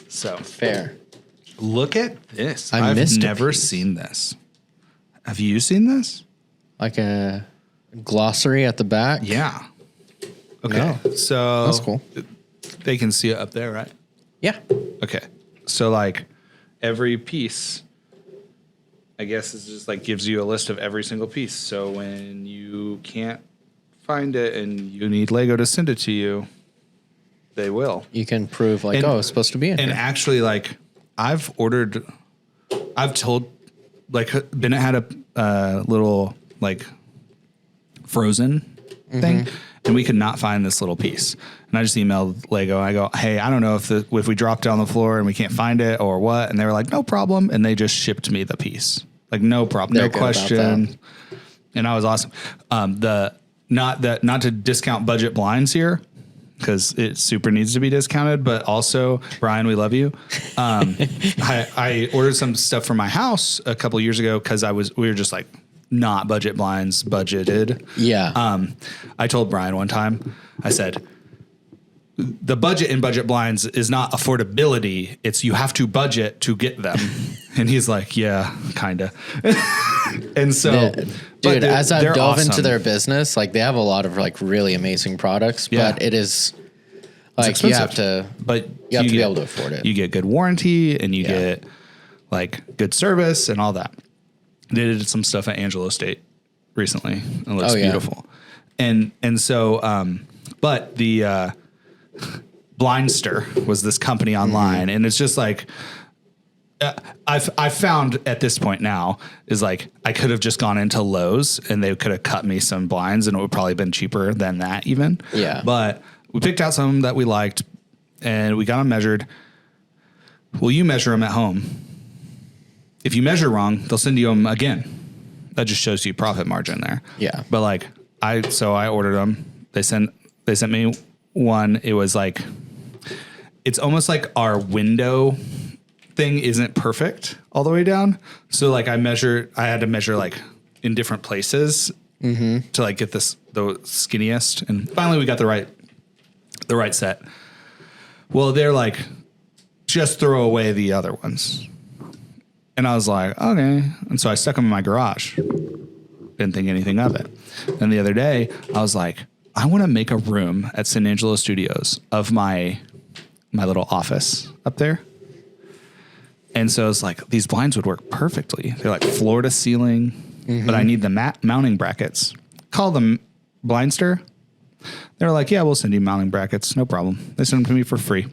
S2: So
S1: fair.
S2: Look at this.
S1: I've
S2: never seen this. Have you seen this?
S1: Like a glossary at the back?
S2: Yeah. Okay.
S1: No.
S2: So
S1: that's cool.
S2: They can see it up there, right?
S1: Yeah.
S2: Okay. So like every piece, I guess is just like gives you a list of every single piece. So when you can't find it and you need Lego to send it to you, they will.
S1: You can prove like, it's supposed to be in here.
S2: And actually like I've told like Bennett had a little like Frozen thing and we could not find this little piece. And I just emailed Lego. I go, hey, I don't know if we dropped it on the floor and we can't find it or what. And they were like, no problem. And they just shipped me the piece. Like no problem, no question. And I was awesome. Not to discount budget blinds here because it super needs to be discounted, but also Brian, we love you. I ordered some stuff for my house a couple of years ago because we were just like not budget blinds budgeted.
S1: Yeah.
S2: I told Brian one time, I said, the budget in budget blinds is not affordability. It's you have to budget to get them. And he's like, yeah, kind of. And so,
S1: dude, as I dove into their business, like they have a lot of like really amazing products, but it is like you have to be able to afford it.
S2: You get good warranty and you get like good service and all that. They did some stuff at Angelo State recently. It looks beautiful. And so, but the, Blindster was this company online and it's just like I've found at this point now is like I could have just gone into Lowe's and they could have cut me some blinds and it would probably been cheaper than that even.
S1: Yeah.
S2: But we picked out some that we liked and we got them measured. Will you measure them at home? If you measure wrong, they'll send you them again. That just shows you profit margin there.
S1: Yeah.
S2: But like I ordered them. They sent me one. It was like, it's almost like our window thing isn't perfect all the way down. So like I had to measure like in different places to like get the skinniest. And finally we got the right set. Well, they're like, just throw away the other ones. And I was like, okay. And so I stuck them in my garage. Didn't think anything of it. And the other day I was like, I want to make a room at San Angelo Studios of my little office up there. And so it's like, these blinds would work perfectly. They're like floor to ceiling, but I need the mounting brackets. Call them Blindster. They're like, yeah, we'll send you mounting brackets. No problem. They sent them to me for free.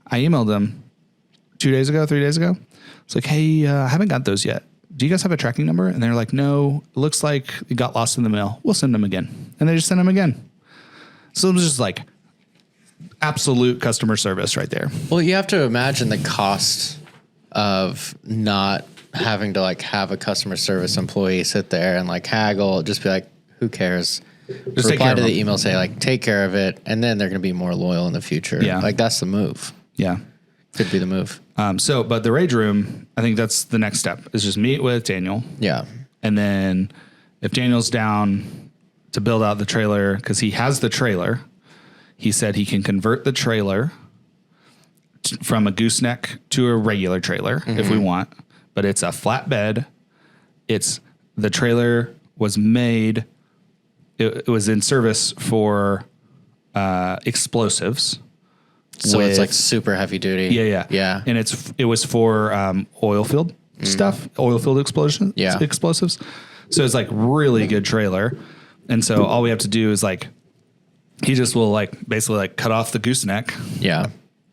S2: I emailed them 3 days ago. It's like, hey, I haven't got those yet. Do you guys have a tracking number? And they're like, no, it looks like it got lost in the mail. We'll send them again. And they just sent them again. So it was just like absolute customer service right there.
S1: Well, you have to imagine the cost of not having to like have a customer service employee sit there and like haggle, just be like, who cares? Just reply to the email, say like, take care of it. And then they're going to be more loyal in the future.
S2: Yeah.
S1: Like that's the move.
S2: Yeah.
S1: Could be the move.
S2: But the Rage Room, I think that's the next step is just meet with Daniel.
S1: Yeah.
S2: And then if Daniel's down to build out the trailer, because he has the trailer, he said he can convert the trailer from a gooseneck to a regular trailer if we want. But it's a flatbed. The trailer was made, it was in service for explosives.
S1: So it's like super heavy duty.
S2: Yeah. And it was for oil field stuff, oil field explosives. So it's like really good trailer. And so all we have to do is like, he just will like basically like cut off the gooseneck.
S1: Yeah.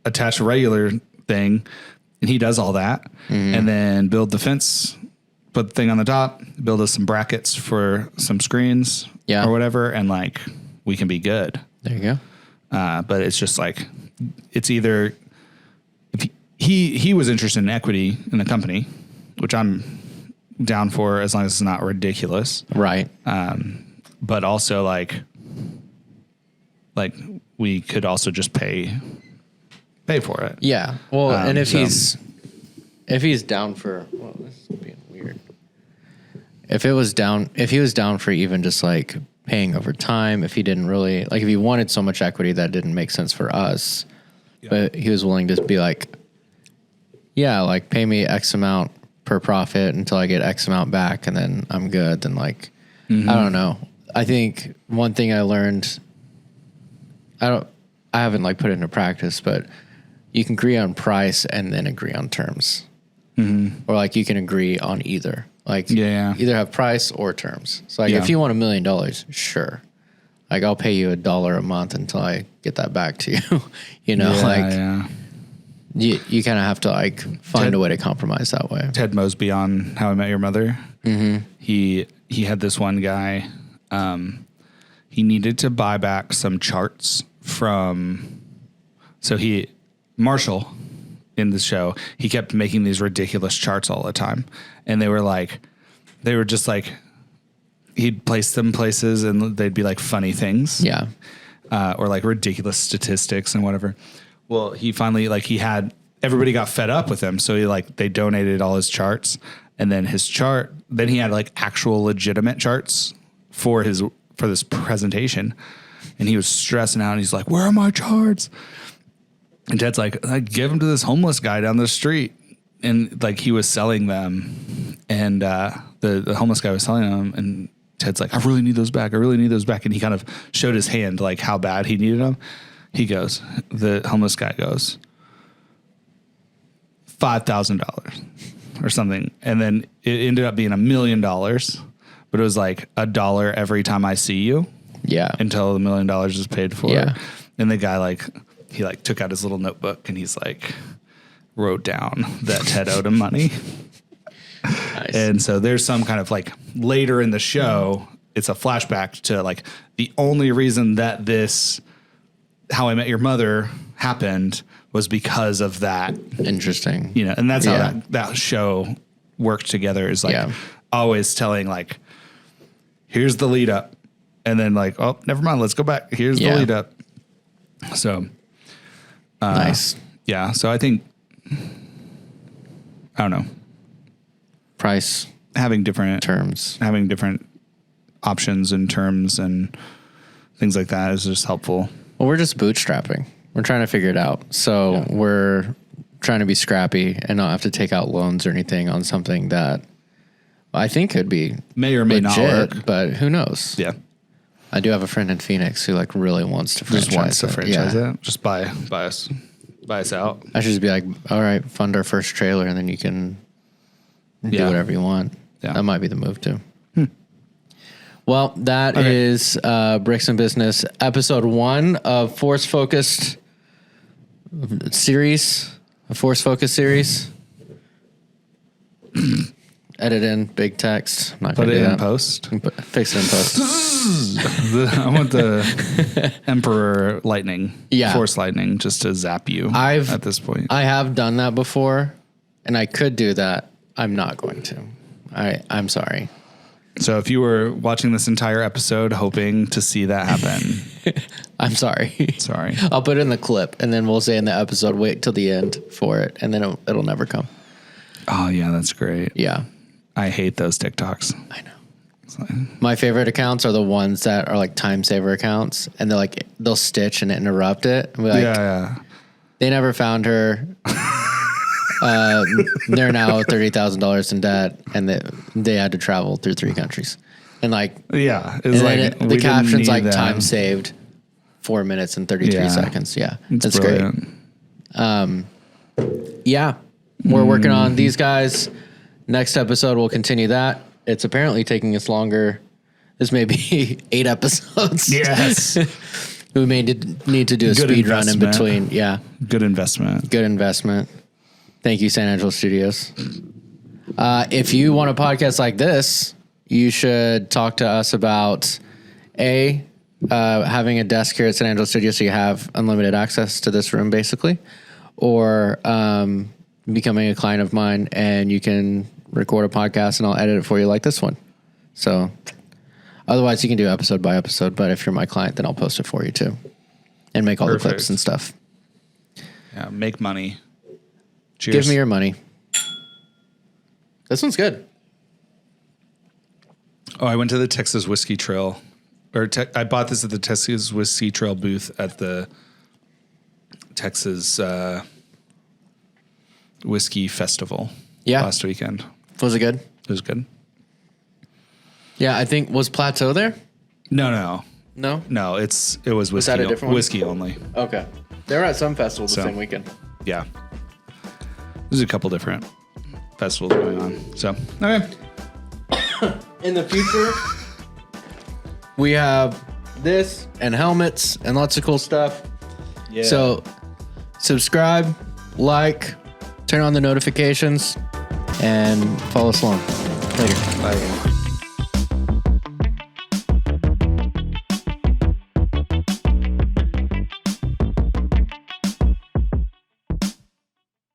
S2: Attach a regular thing And he does all that, and then build the fence, put the thing on the top, build us some brackets for some screens or whatever, and like we can be good.
S1: There you go.
S2: But it's just like, it's either if he was interested in equity in the company, which I'm down for as long as it's not ridiculous.
S1: Right.
S2: But also like we could also just pay for it.
S1: Yeah. Well, and if he's down for, well, this is being weird. If he was down for even just like paying over time, if he didn't really like, if he wanted so much equity that didn't make sense for us, but he was willing to be like, yeah, like pay me X amount per profit until I get X amount back, and then I'm good. Then like, I don't know. I think one thing I learned, I haven't like put it into practice, but you can agree on price and then agree on terms. Or like you can agree on either. Like either have price or terms. So like if you want $1 million, sure. Like I'll pay you $1 a month until I get that back to you. You know, you kind of have to like find a way to compromise that way.
S2: Ted Mosby on How I Met Your Mother. He had this one guy. He needed to buy back some charts from. So Marshall in the show, he kept making these ridiculous charts all the time, and they were just like he'd place them places, and they'd be like funny things, or like ridiculous statistics and whatever. Well, he finally everybody got fed up with him, so they donated all his charts, and then then he had like actual legitimate charts for this presentation, and he was stressing out, and he's like, "Where are my charts?" And Ted's like, "I give them to this homeless guy down the street," and like he was selling them, and the homeless guy was selling them, and Ted's like, "I really need those back. I really need those back," and he kind of showed his hand like how bad he needed them. The homeless guy goes, $5,000 or something. And then it ended up being $1 million, but it was like $1 every time I see you.
S1: Yeah.
S2: Until the $1 million is paid for.
S1: Yeah.
S2: And the guy he took out his little notebook and he's like wrote down that Ted owed him money. Nice. And so there's some kind of like later in the show, it's a flashback to like the only reason that this How I Met Your Mother happened was because of that.
S1: Interesting.
S2: You know, and that's how that show worked together, is like always telling like, here's the lead up. And then like, oh, never mind. Let's go back. Here's the lead up. So
S1: nice.
S2: Yeah. So I think, I don't know.
S1: Price.
S2: Having different
S1: terms.
S2: Having different options and terms and things like that is just helpful.
S1: Well, we're just bootstrapping. We're trying to figure it out. So we're trying to be scrappy and not have to take out loans or anything on something that I think could be
S2: may or may not work,
S1: but who knows?
S2: Yeah.
S1: I do have a friend in Phoenix who like really wants to franchise
S2: it. Just buy us out.
S1: I should just be like, all right, fund our first trailer and then you can do whatever you want. Yeah. That might be the move too. Well, that is Bricks and Business, episode 1 of Force Focus series. Edit in big text. I'm not going to do that.
S2: In post.
S1: Fix it in post.
S2: I want the Emperor lightning, Force lightning, just to zap you. At this point,
S1: I have done that before, and I could do that. I'm not going to. I'm sorry.
S2: So if you were watching this entire episode hoping to see that happen,
S1: I'm sorry.
S2: Sorry.
S1: I'll put it in the clip, and then we'll say in the episode, wait till the end for it, and then it'll never come.
S2: Oh, yeah, that's great.
S1: Yeah.
S2: I hate those TikToks.
S1: I know. My favorite accounts are the ones that are like time saver accounts, and they'll stitch and interrupt it. And be like, they never found her. They're now $30,000 in debt, and they had to travel through 3 countries. And like,
S2: it's like
S1: the caption's like time saved 4 minutes and 33 seconds. Yeah, that's brilliant. Great. We're working on these guys. Next episode, we'll continue that. It's apparently taking us longer. This may be 8 episodes.
S2: Yes.
S1: We may need to do a speed run in between. Yeah.
S2: Good investment.
S1: Thank you, San Angelo Studios. If you want a podcast like this, you should talk to us about having a desk here at San Angelo Studios so you have unlimited access to this room, basically, or becoming a client of mine and you can record a podcast and I'll edit it for you like this one. So otherwise you can do episode by episode, but if you're my client, then I'll post it for you too and make all the clips and stuff.
S2: Yeah, make money. Cheers.
S1: Give me your money. This one's good.
S2: Oh, I went to the Texas Whiskey Trail. I bought this at the Texas Whiskey Trail booth at the Texas Whiskey Festival last weekend.
S1: Was it good?
S2: It was good.
S1: Yeah, I think, was Plateau there?
S2: No?
S1: No,
S2: it was whiskey. Was that a different one? Whiskey only.
S1: Okay. They were at some festival the same weekend.
S2: Yeah. There's a couple different festivals going on. So, okay.
S1: In the future, we have this and helmets and lots of cool stuff. Yeah. So, subscribe, like, turn on the notifications, and follow us along. Later.
S2: Bye.